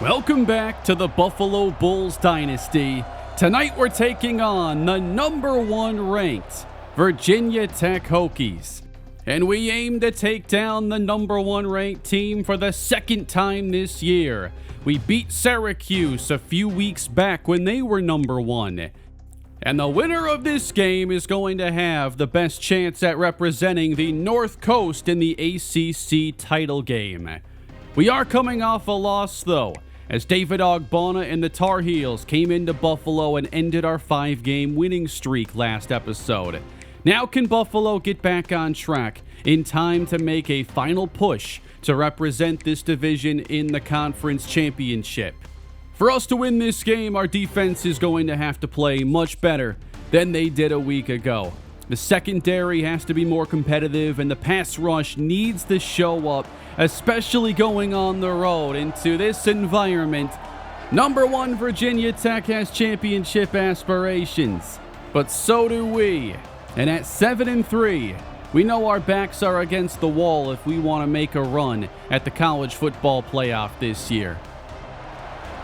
Welcome back to the Buffalo Bulls Dynasty. Tonight we're taking on the number 1 ranked Virginia Tech Hokies. And we aim to take down the number 1 ranked team for the second time this year. We beat Syracuse a few weeks back when they were number 1. And the winner of this game is going to have the best chance at representing the North Coast in the ACC title game. We are coming off a loss though, as David Ogbonna and the Tar Heels came into Buffalo and ended our 5-game winning streak last episode. Now can Buffalo get back on track in time to make a final push to represent this division in the conference championship? For us to win this game, our defense is going to have to play much better than they did a week ago. The secondary has to be more competitive, and the pass rush needs to show up, especially going on the road into this environment. Number 1 Virginia Tech has championship aspirations, but so do we. And at 7-3, we know our backs are against the wall if we want to make a run at the college football playoff this year.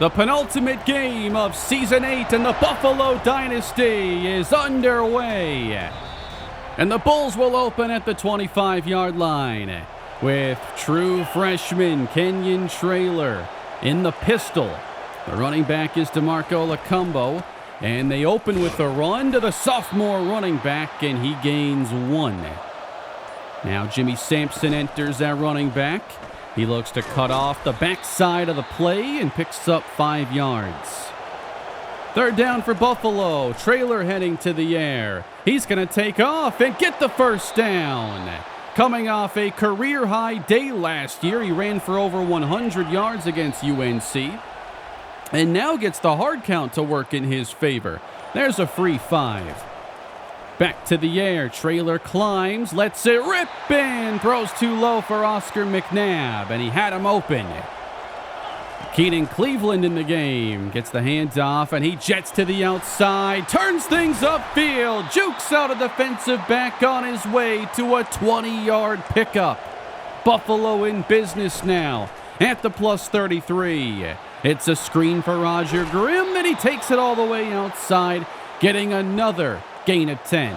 The penultimate game of Season 8 in the Buffalo Dynasty is underway. And the Bulls will open at the 25-yard line with true freshman Kenyon Traylor in the pistol. The running back is DeMarco Lacumbo, and they open with a run to the sophomore running back, and he gains 1. Now Jimmy Sampson enters at running back. He looks to cut off the backside of the play and picks up 5 yards. Third down for Buffalo. Traylor heading to the air. He's going to take off and get the first down. Coming off a career-high day last year, he ran for over 100 yards against UNC. And now gets the hard count to work in his favor. There's a free 5. Back to the air. Traylor climbs, lets it rip, and throws too low for Oscar McNabb, and he had him open. Keenan Cleveland in the game, gets the handoff, and he jets to the outside, turns things upfield, jukes out a defensive back on his way to a 20-yard pickup. Buffalo in business now at the plus 33. It's a screen for Roger Grimm, and he takes it all the way outside, getting another gain of 10.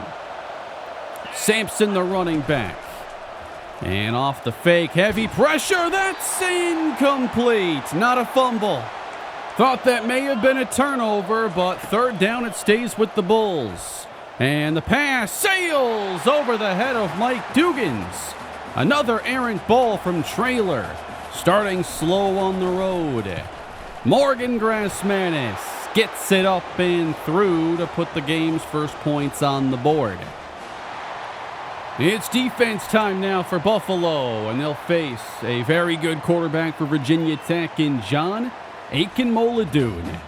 Sampson, the running back. And off the fake, heavy pressure, that's incomplete. Not a fumble. Thought that may have been a turnover, but third down, it stays with the Bulls. And the pass sails over the head of Mike Dugans. Another errant ball from Traylor, starting slow on the road. Morgan Grassmanis gets it up and through to put the game's first points on the board. It's defense time now for Buffalo, and they'll face a very good quarterback for Virginia Tech in John Akinmoladun.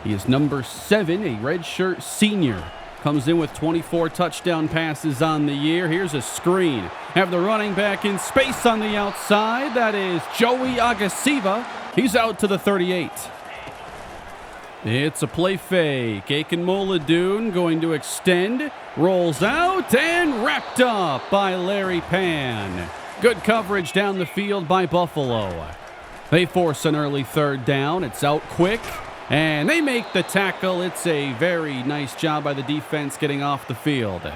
He is number 7, a redshirt senior. Comes in with 24 touchdown passes on the year. Here's a screen. Have the running back in space on the outside. That is Joey Agasiva. He's out to the 38. It's a play fake. Akinmoladun going to extend, rolls out, and wrapped up by Larry Pan. Good coverage down the field by Buffalo. They force an early third down. It's out quick, and they make the tackle. It's a very nice job by the defense getting off the field.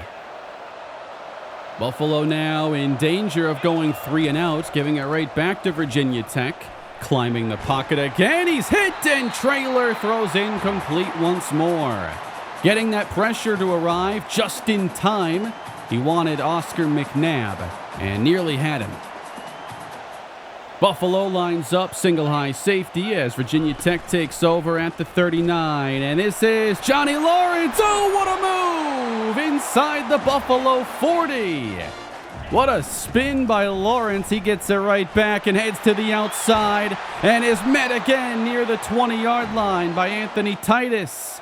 Buffalo now in danger of going 3 and out, giving it right back to Virginia Tech. Climbing the pocket again, he's hit, and Traylor throws incomplete once more. Getting that pressure to arrive just in time. He wanted Oscar McNabb and nearly had him. Buffalo lines up single high safety as Virginia Tech takes over at the 39. And this is Johnny Lawrence. Oh, what a move! Inside the Buffalo 40. What a spin by Lawrence. He gets it right back and heads to the outside and is met again near the 20-yard line by Anthony Titus.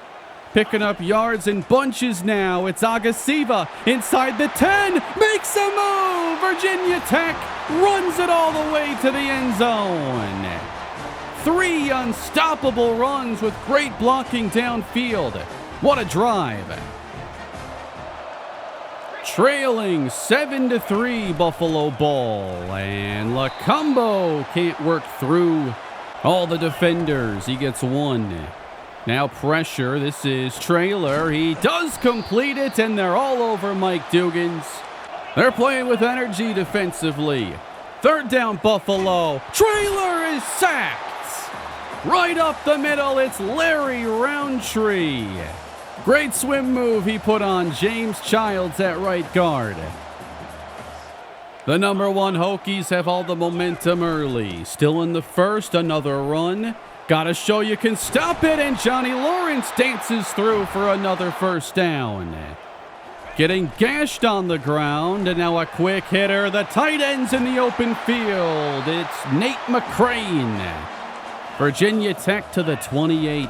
Picking up yards in bunches now. It's Agasiva inside the 10. Makes a move. Virginia Tech runs it all the way to the end zone. 3 unstoppable runs with great blocking downfield. What a drive. Trailing 7-3 Buffalo ball, and Lacumbo can't work through All the defenders. He gets one. Now pressure. This is Traylor. He does complete it, and they're all over Mike Dugans. They're playing with energy defensively. Third down, Buffalo. Traylor is sacked. Right up the middle, it's Larry Roundtree. Great swim move he put on James Childs at right guard. The number one Hokies have all the momentum early. Still in the first, another run. Gotta show you can stop it, and Johnny Lawrence dances through for another first down. Getting gashed on the ground, and now a quick hitter. The tight end's in the open field. It's Nate McCrane. Virginia Tech to the 28,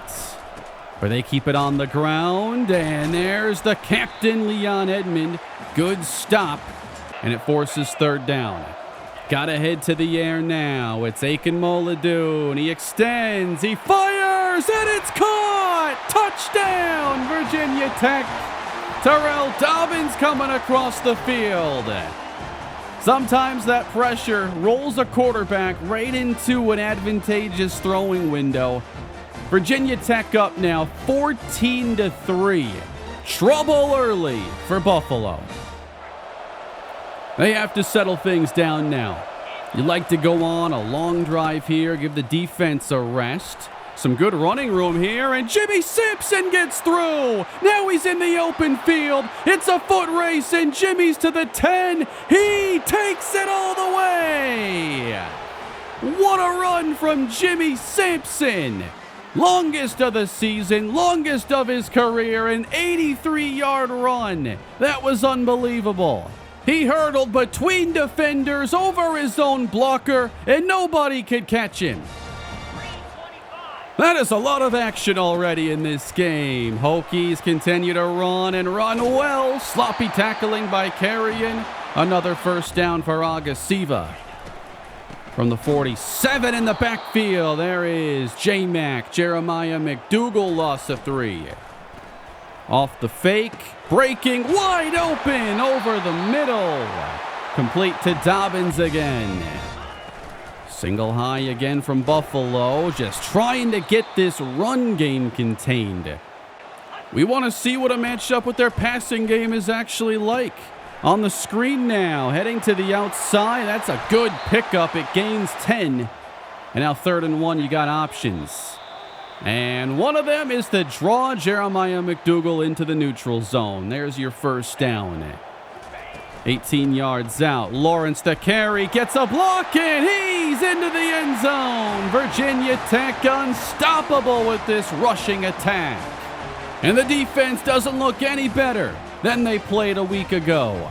where they keep it on the ground, and there's the captain, Leon Edmond. Good stop, and it forces third down. Gotta head to the air now. It's Aiken Mullidoon. He extends, he fires, and it's caught! Touchdown, Virginia Tech! Terrell Dobbins coming across the field. Sometimes that pressure rolls a quarterback right into an advantageous throwing window. Virginia Tech up now 14-3. Trouble early for Buffalo. They have to settle things down now. You'd like to go on a long drive here, give the defense a rest. Some good running room here, and Jimmy Simpson gets through. Now he's in the open field. It's a foot race, and Jimmy's to the 10. He takes it all the way. What a run from Jimmy Simpson. Longest of the season, longest of his career, an 83-yard run. That was unbelievable. He hurdled between defenders over his own blocker, and nobody could catch him. That is a lot of action already in this game. Hokies continue to run and run well. Sloppy tackling by Carrion. Another first down for Agasiva. From the 47 in the backfield, there is J-Mac. Jeremiah McDougal lost a 3. Off the fake, breaking wide open over the middle. Complete to Dobbins again. Single high again from Buffalo, just trying to get this run game contained. We want to see what a matchup with their passing game is actually like. On the screen now, heading to the outside. That's a good pickup. It gains 10. And now 3rd and 1, you got options. And one of them is to draw Jeremiah McDougal into the neutral zone. There's your first down. 18 yards out. Lawrence the carry, gets a block, and he's into the end zone. Virginia Tech unstoppable with this rushing attack. And the defense doesn't look any better than they played a week ago.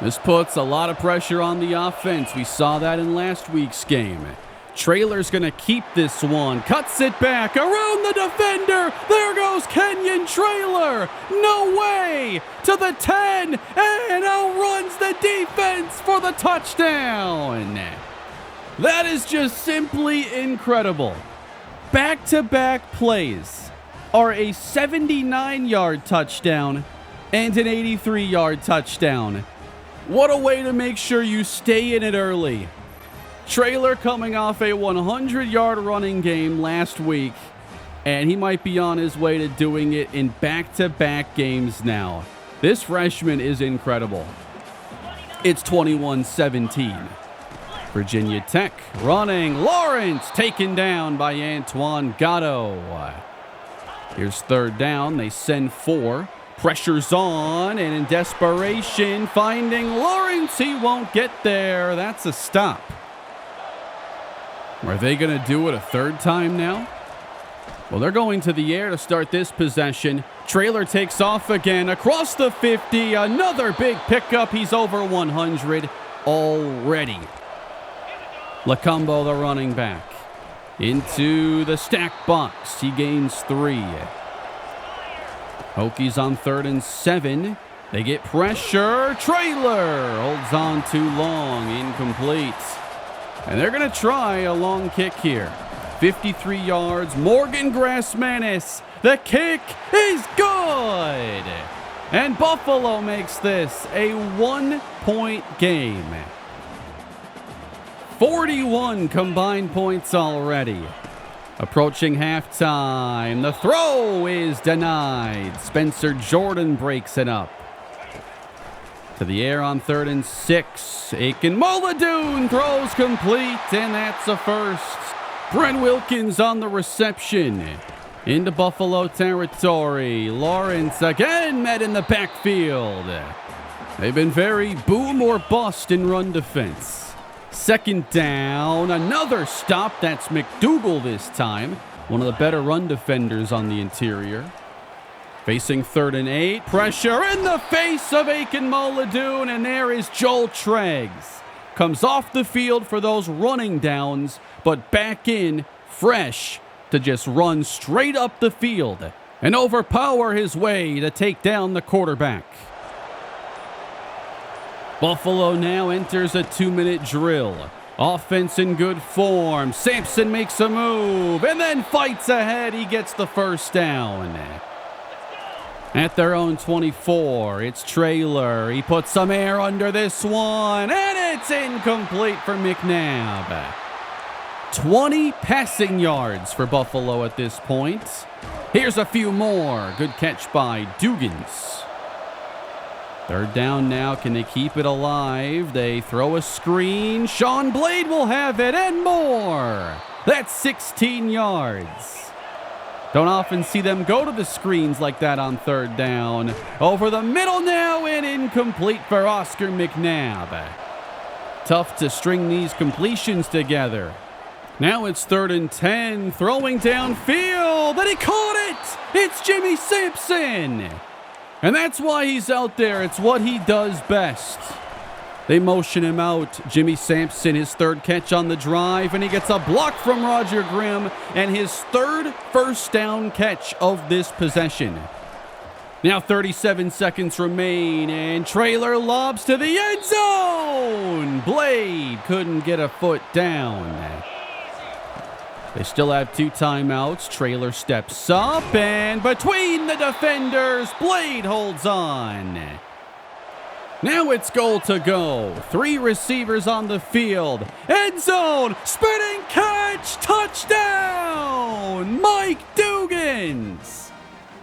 This puts a lot of pressure on the offense. We saw that in last week's game. Traylor's going to keep this one. Cuts it back around the defender. There goes Kenyon Traylor. No way. To the 10 and outruns the defense for the touchdown. That is just simply incredible. Back-to-back plays are a 79-yard touchdown and an 83-yard touchdown. What a way to make sure you stay in it early. Traylor coming off a 100-yard running game last week, and he might be on his way to doing it in back-to-back games now. This freshman is incredible. It's 21-17. Virginia Tech running. Lawrence taken down by Antoine Gatto. Here's 3rd down. They send 4. Pressure's on, and in desperation, finding Lawrence. He won't get there. That's a stop. Are they going to do it a 3rd time now? Well, they're going to the air to start this possession. Traylor takes off again across the 50. Another big pickup. He's over 100 already. Lacombo, the running back, into the stack box. He gains 3. Hokies on 3rd and 7. They get pressure. Traylor holds on too long. Incomplete. And they're going to try a long kick here. 53 yards. Morgan Grassmanis. The kick is good. And Buffalo makes this a 1-point game. 41 combined points already. Approaching halftime. The throw is denied. Spencer Jordan breaks it up. To the air on 3rd and 6. Aiken Mullidoon throws complete, and that's a first. Brent Wilkins on the reception. Into Buffalo territory. Lawrence again met in the backfield. They've been very boom or bust in run defense. 2nd down. Another stop. That's McDougal this time. One of the better run defenders on the interior. Facing 3rd and 8. Pressure in the face of Aiken Mullidoon, and there is Joel Traggs. Comes off the field for those running downs, but back in fresh to just run straight up the field and overpower his way to take down the quarterback. Buffalo now enters a 2-minute drill. Offense in good form. Sampson makes a move and then fights ahead. He gets the first down. At their own 24, it's Traylor. He puts some air under this one, and it's incomplete for McNabb. 20 passing yards for Buffalo at this point. Here's a few more. Good catch by Dugans. 3rd down now. Can they keep it alive? They throw a screen. Sean Blade will have it, and more. That's 16 yards. Don't often see them go to the screens like that on 3rd down. Over the middle now, and incomplete for Oscar McNabb. Tough to string these completions together. Now it's 3rd and 10, throwing downfield, and he caught it! It's Jimmy Sampson! And that's why he's out there. It's what he does best. They motion him out. Jimmy Sampson, his 3rd catch on the drive, and he gets a block from Roger Grimm, and his 3rd first down catch of this possession. Now 37 seconds remain, and Traylor lobs to the end zone. Blade couldn't get a foot down. They still have 2 timeouts. Traylor steps up, and between the defenders, Blade holds on. Now it's goal to go. 3 receivers on the field. End zone. Spinning catch. Touchdown. Mike Dugans.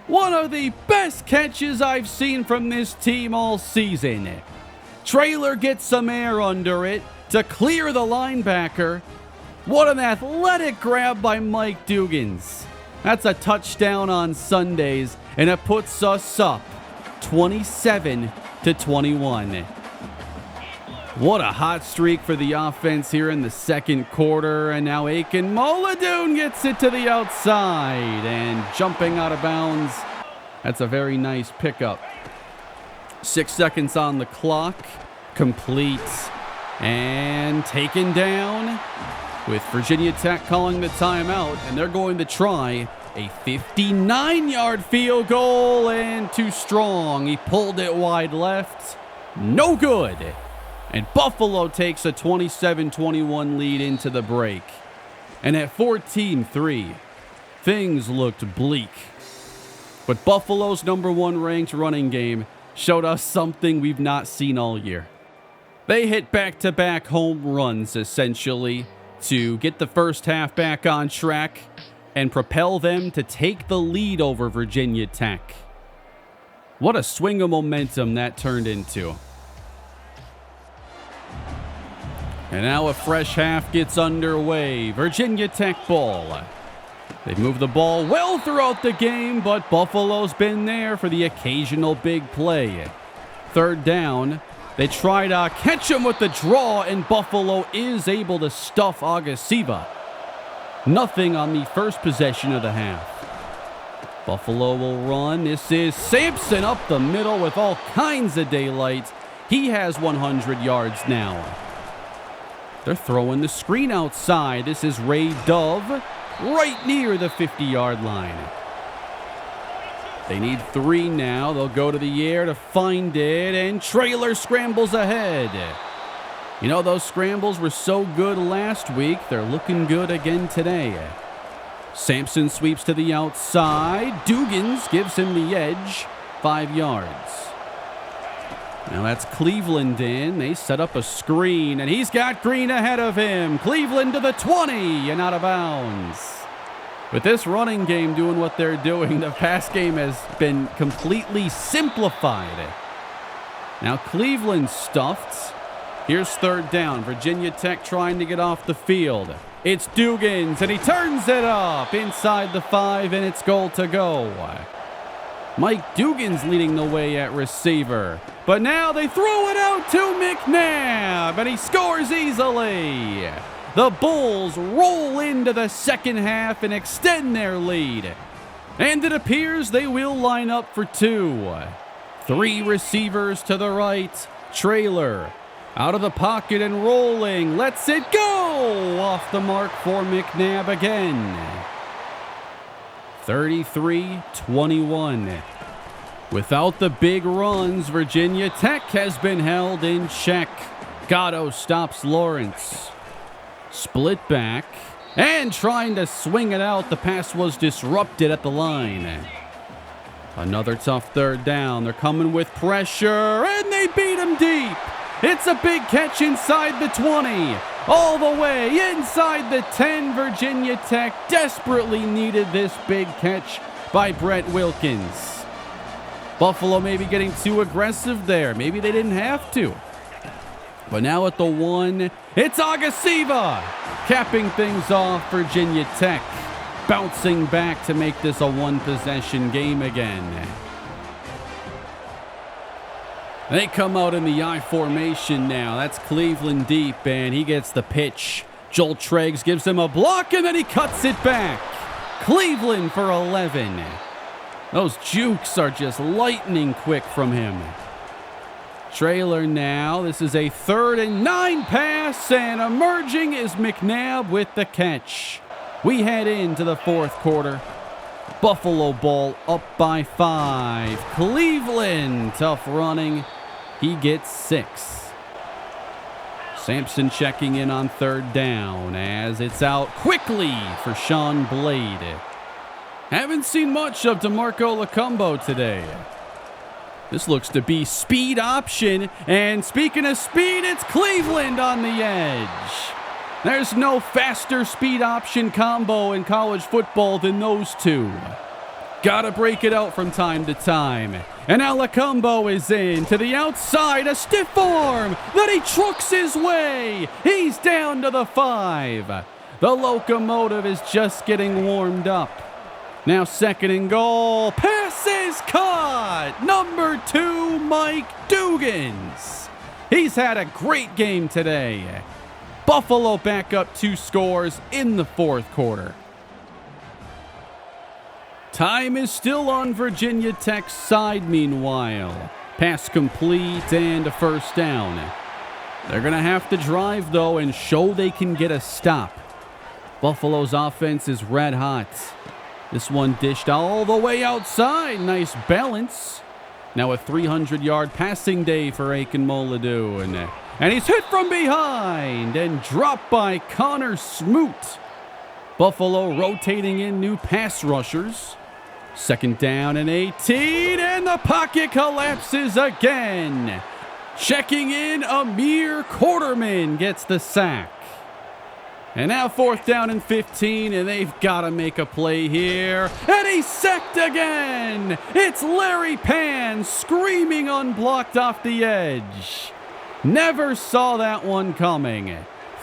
One of the best catches I've seen from this team all season. Traylor gets some air under it to clear the linebacker. What an athletic grab by Mike Dugans. That's a touchdown on Sundays, and it puts us up 27-21. What a hot streak for the offense here in the 2nd quarter, and now Aiken Mullidoon gets it to the outside and jumping out of bounds. That's a very nice pickup. 6 seconds on the clock. Complete and taken down with Virginia Tech calling the timeout, and they're going to try a 59-yard field goal, and too strong. He pulled it wide left. No good. And Buffalo takes a 27-21 lead into the break. And at 14-3, things looked bleak. But Buffalo's #1 ranked running game showed us something we've not seen all year. They hit back-to-back home runs, essentially, to get the first half back on track and propel them to take the lead over Virginia Tech. What a swing of momentum that turned into. And now a fresh half gets underway. Virginia Tech ball. They've moved the ball well throughout the game, but Buffalo's been there for the occasional big play. 3rd down. They try to catch him with the draw, and Buffalo is able to stuff Agasiva. Nothing on the first possession of the half. Buffalo will run. This is Sampson up the middle with all kinds of daylight. He has 100 yards now. They're throwing the screen outside. This is Ray Dove right near the 50-yard line. They need 3 now. They'll go to the air to find it, and Traylor scrambles ahead. You know, those scrambles were so good last week. They're looking good again today. Sampson sweeps to the outside. Dugans gives him the edge. 5 yards. Now that's Cleveland in. They set up a screen, and he's got Green ahead of him. Cleveland to the 20 and out of bounds. With this running game doing what they're doing, the pass game has been completely simplified. Now Cleveland stuffed. Here's third down. Virginia Tech trying to get off the field. It's Dugans, and he turns it up inside the 5, and it's goal to go. Mike Dugans leading the way at receiver. But now they throw it out to McNabb, and he scores easily. The Bulls roll into the second half and extend their lead. And it appears they will line up for 2. 3 receivers to the right. Trailer out of the pocket and rolling. Lets it go. Off the mark for McNabb again. 33-21. Without the big runs, Virginia Tech has been held in check. Gatto stops Lawrence. Split back, and trying to swing it out. The pass was disrupted at the line. Another tough third down. They're coming with pressure, and they beat him deep. It's a big catch inside the 20. All the way inside the 10. Virginia Tech desperately needed this big catch by Brett Wilkins. Buffalo maybe getting too aggressive there. Maybe they didn't have to. But now at the 1, it's Agasiva capping things off. Virginia Tech bouncing back to make this a 1-possession game again. They come out in the I formation now. That's Cleveland deep, and he gets the pitch. Joel Treggs gives him a block, and then he cuts it back. Cleveland for 11. Those jukes are just lightning quick from him. Trailer now. This is a 3rd and 9 pass, and emerging is McNabb with the catch. We head into the 4th quarter. Buffalo ball up by 5. Cleveland tough running. He gets 6. Sampson checking in on 3rd down as it's out quickly for Sean Blade. Haven't seen much of DeMarco Lacumbo today. This looks to be speed option, and speaking of speed, it's Cleveland on the edge. There's no faster speed option combo in college football than those two. Gotta break it out from time to time. And now Lacumbo is in to the outside, a stiff arm, then he trucks his way. He's down to the 5. The locomotive is just getting warmed up. Now 2nd and goal. Pass is caught. Number 2, Mike Dugans. He's had a great game today. Buffalo back up 2 scores in the 4th quarter. Time is still on Virginia Tech's side meanwhile. Pass complete and a 1st down. They're going to have to drive though and show they can get a stop. Buffalo's offense is red hot. This one dished all the way outside. Nice balance. Now a 300-yard passing day for Aiken Molyneux. And he's hit from behind and dropped by Connor Smoot. Buffalo rotating in new pass rushers. 2nd down and 18, and the pocket collapses again. Checking in, Amir Quarterman gets the sack. And now 4th down and 15, and they've got to make a play here. And he's sacked again. It's Larry Pan screaming unblocked off the edge. Never saw that one coming.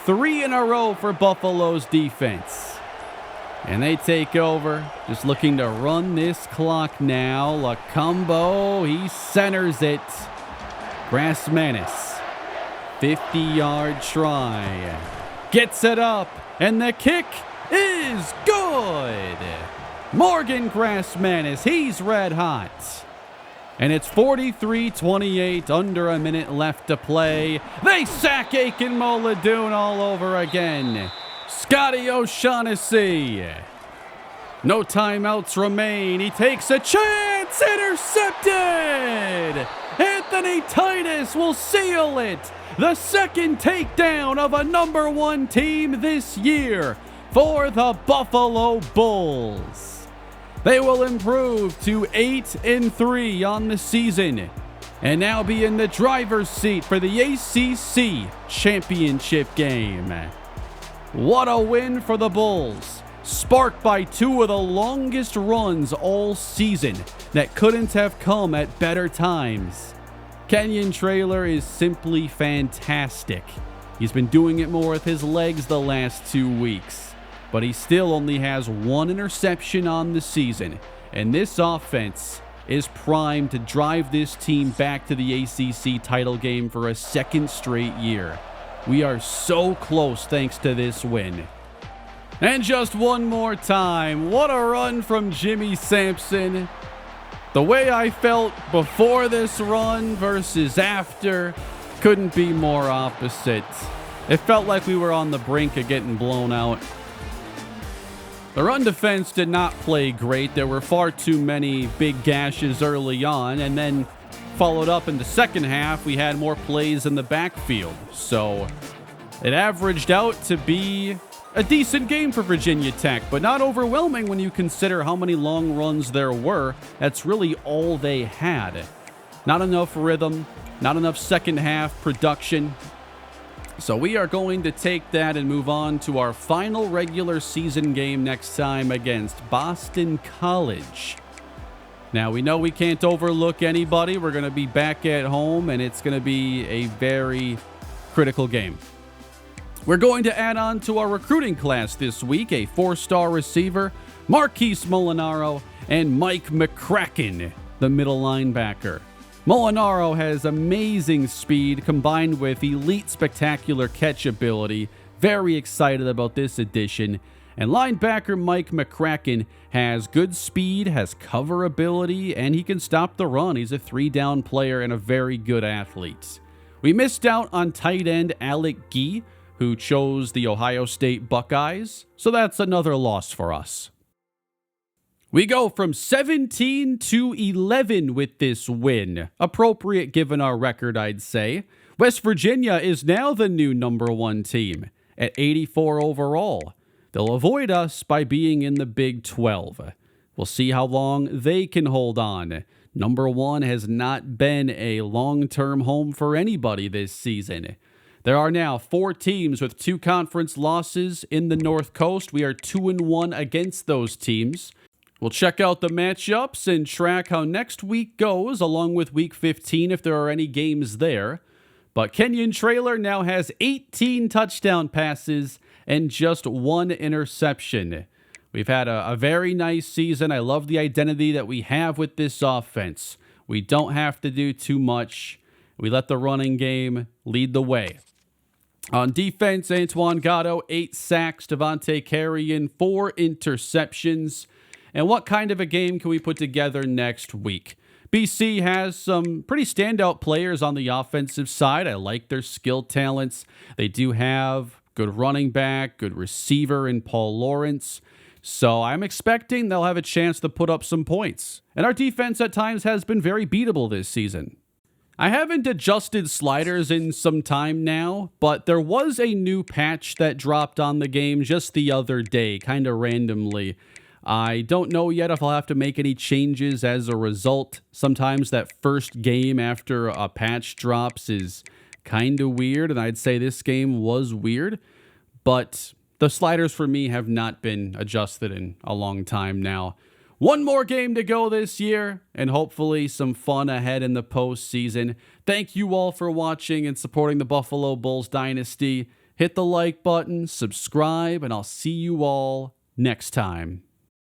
3 in a row for Buffalo's defense. And they take over, just looking to run this clock now. Lacumbo, he centers it. Grassmanis, 50-yard try. Gets it up, and the kick is good. Morgan Grassmanis, he's red hot. And it's 43-28, under a minute left to play. They sack Aiken Molyneux all over again. Scotty O'Shaughnessy. No timeouts remain. He takes a chance. Intercepted. Anthony Titus will seal it. The 2nd takedown of a number 1 team this year for the Buffalo Bulls. They will improve to 8-3 on the season. and now be in the driver's seat for the ACC championship game. What a win for the Bulls, sparked by two of the longest runs all season that couldn't have come at better times. Kenyon Traylor is simply fantastic. He's been doing it more with his legs the last 2 weeks, but he still only has one interception on the season, and this offense is primed to drive this team back to the ACC title game for a second straight year. We are so close thanks to this win. And just one more time, what a run from Jimmy Sampson. The way I felt before this run versus after couldn't be more opposite. It felt like we were on the brink of getting blown out. The run defense did not play great. There were far too many big gashes early on, and then followed up in the second half, we had more plays in the backfield. So it averaged out to be a decent game for Virginia Tech, but not overwhelming when you consider how many long runs there were. That's really all they had. Not enough rhythm, not enough second half production. So we are going to take that and move on to our final regular season game next time against Boston College. Now, we know we can't overlook anybody. We're going to be back at home, and it's going to be a very critical game. We're going to add on to our recruiting class this week a 4-star receiver, Marquise Molinaro, and Mike McCracken, the middle linebacker. Molinaro has amazing speed combined with elite spectacular catch ability. Very excited about this addition. And linebacker Mike McCracken has good speed, has cover ability, and he can stop the run. He's a 3-down player and a very good athlete. We missed out on tight end Alec Gee, who chose the Ohio State Buckeyes, so that's another loss for us. We go from 17 to 11 with this win. Appropriate given our record, I'd say. West Virginia is now the new #1 team at 84 overall. They'll avoid us by being in the Big 12. We'll see how long they can hold on. #1 has not been a long-term home for anybody this season. There are now 4 teams with 2 conference losses in the North Coast. We are 2-1 against those teams. We'll check out the matchups and track how next week goes, along with Week 15 if there are any games there. But Kenyon Traylor now has 18 touchdown passes and just 1 interception. We've had a very nice season. I love the identity that we have with this offense. We don't have to do too much. We let the running game lead the way. On defense, Antoine Gatto, 8 sacks, Devontae Carrion, 4 interceptions. And what kind of a game can we put together next week? BC has some pretty standout players on the offensive side. I like their skill talents. They do have good running back, good receiver in Paul Lawrence. So I'm expecting they'll have a chance to put up some points. And our defense at times has been very beatable this season. I haven't adjusted sliders in some time now, but there was a new patch that dropped on the game just the other day, kind of randomly. I don't know yet if I'll have to make any changes as a result. Sometimes that first game after a patch drops is kind of weird, and I'd say this game was weird. But the sliders for me have not been adjusted in a long time now. One more game to go this year, and hopefully some fun ahead in the postseason. Thank you all for watching and supporting the Buffalo Bulls Dynasty. Hit the like button, subscribe, and I'll see you all next time.